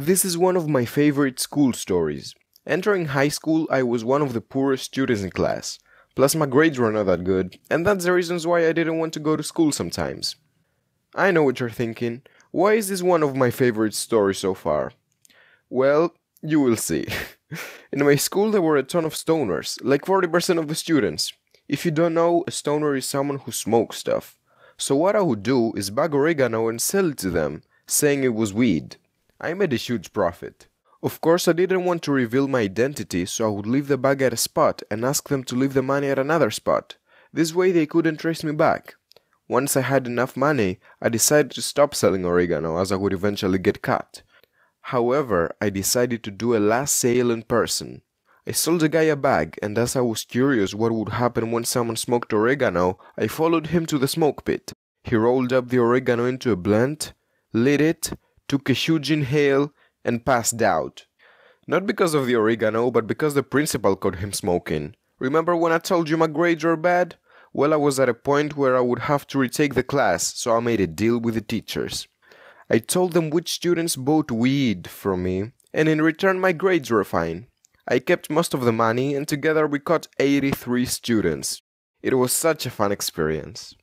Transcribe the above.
This is one of my favorite school stories. Entering high school, I was one of the poorest students in class. Plus my grades were not that good, and that's the reasons why I didn't want to go to school sometimes. I know what you're thinking. Why is this one of my favorite stories so far? Well, you will see. In my school there were a ton of stoners, like 40% of the students. If you don't know, a stoner is someone who smokes stuff. So what I would do is bag oregano and sell it to them, saying it was weed. I made a huge profit. Of course, I didn't want to reveal my identity, so I would leave the bag at a spot and ask them to leave the money at another spot. This way they couldn't trace me back. Once I had enough money, I decided to stop selling oregano as I would eventually get caught. However, I decided to do a last sale in person. I sold a guy a bag, and as I was curious what would happen when someone smoked oregano, I followed him to the smoke pit. He rolled up the oregano into a blunt, lit it, took a huge inhale, and passed out. Not because of the oregano, but because the principal caught him smoking. Remember when I told you my grades were bad? Well, I was at a point where I would have to retake the class, so I made a deal with the teachers. I told them which students bought weed from me, and in return my grades were fine. I kept most of the money, and together we caught 83 students. It was such a fun experience.